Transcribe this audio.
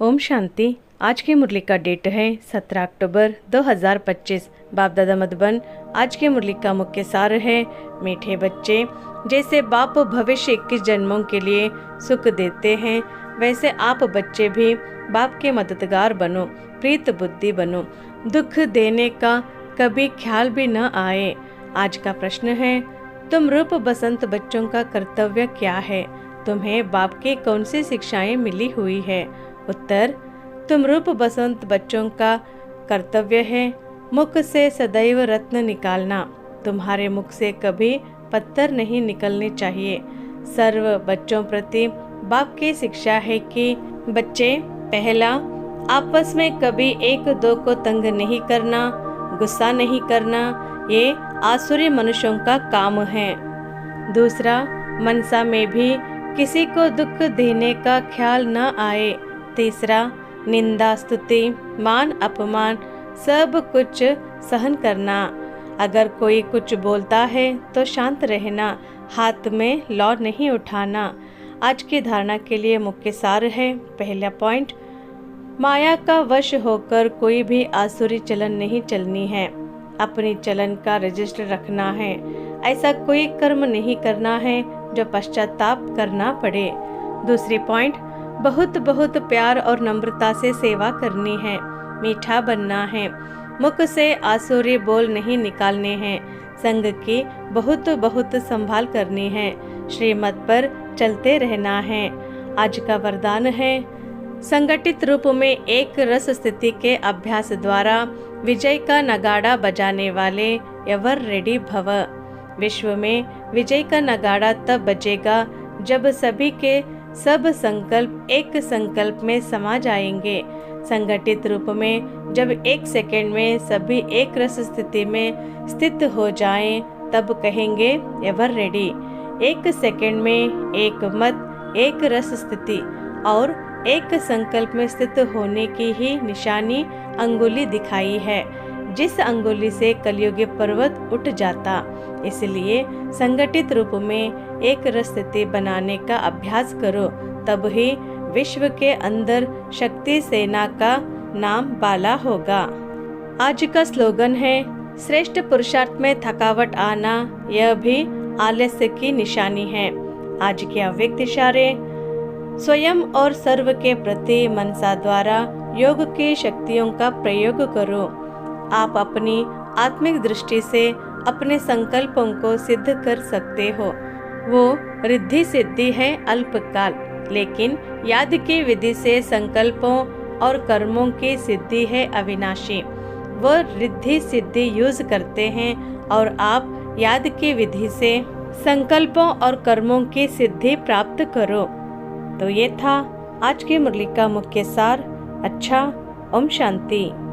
ओम शांति। आज की मुरली का डेट है 17 अक्टूबर 2025। बाप दादा मधुबन। आज की मुरली का मुख्य सार है, मीठे बच्चे, जैसे बाप भविष्य 21 जन्मों के लिए सुख देते हैं, वैसे आप बच्चे भी बाप के मददगार बनो, प्रीत बुद्धि बनो, दुख देने का कभी ख्याल भी न आए। आज का प्रश्न है, तुम रूप बसंत बच्चों का कर्तव्य क्या है? तुम्हें बाप की कौन सी शिक्षाएं मिली हुई है? उत्तर, तुम रूप बसंत बच्चों का कर्तव्य है मुख से सदैव रत्न निकालना। तुम्हारे मुख से कभी पत्थर नहीं निकलने चाहिए। सर्व बच्चों प्रति बाप की शिक्षा है कि बच्चे, पहला, आपस में कभी एक दो को तंग नहीं करना, गुस्सा नहीं करना, ये आसुरी मनुष्यों का काम है। दूसरा, मनसा में भी किसी को दुख देने का ख्याल न आए। तीसरा, निंदा स्तुति मान अपमान सब कुछ सहन करना। अगर कोई कुछ बोलता है तो शांत रहना, हाथ में लौ नहीं उठाना। आज की धारणा के लिए मुख्य सार है, पहला पॉइंट, माया का वश होकर कोई भी आसुरी चलन नहीं चलनी है। अपनी चलन का रजिस्टर रखना है। ऐसा कोई कर्म नहीं करना है जो पश्चाताप करना पड़े। दूसरी पॉइंट, बहुत बहुत प्यार और नम्रता से सेवा करनी है, मीठा बनना है, मुख से आसुरी बोल नहीं निकालने हैं, संग की बहुत बहुत संभाल करनी है, श्रीमत पर चलते रहना है। आज का वरदान है, संगठित रूप में एक रस स्थिति के अभ्यास द्वारा विजय का नगाड़ा बजाने वाले एवर रेडी भव। विश्व में विजय का नगाड़ा तब बजेगा जब सभी के सब संकल्प एक संकल्प में समा जाएंगे। संगठित रूप में जब एक सेकंड में सभी एक रस स्थिति में स्थित हो जाएं, तब कहेंगे एवर रेडी। एक सेकंड में एक मत, एक रस स्थिति और एक संकल्प में स्थित होने की ही निशानी अंगुली दिखाई है, जिस अंगुली से कलयुगी पर्वत उठ जाता। इसलिए संगठित रूप में एक रस स्थिति बनाने का अभ्यास करो, तब ही विश्व के अंदर शक्ति सेना का नाम बाला होगा। आज का स्लोगन है, श्रेष्ठ पुरुषार्थ में थकावट आना यह भी आलस्य की निशानी है। आज के अव्यक्त इशारे, स्वयं और सर्व के प्रति मनसा द्वारा योग की शक्तियों का प्रयोग करो। आप अपनी आत्मिक दृष्टि से अपने संकल्पों को सिद्ध कर सकते हो। वो रिद्धि सिद्धि है अल्पकाल, लेकिन याद की विधि से संकल्पों और कर्मों की सिद्धि है अविनाशी। वो रिद्धि सिद्धि यूज करते हैं और आप याद की विधि से संकल्पों और कर्मों की सिद्धि प्राप्त करो। तो ये था आज की मुरली का मुख्य सार। अच्छा, ओम शांति।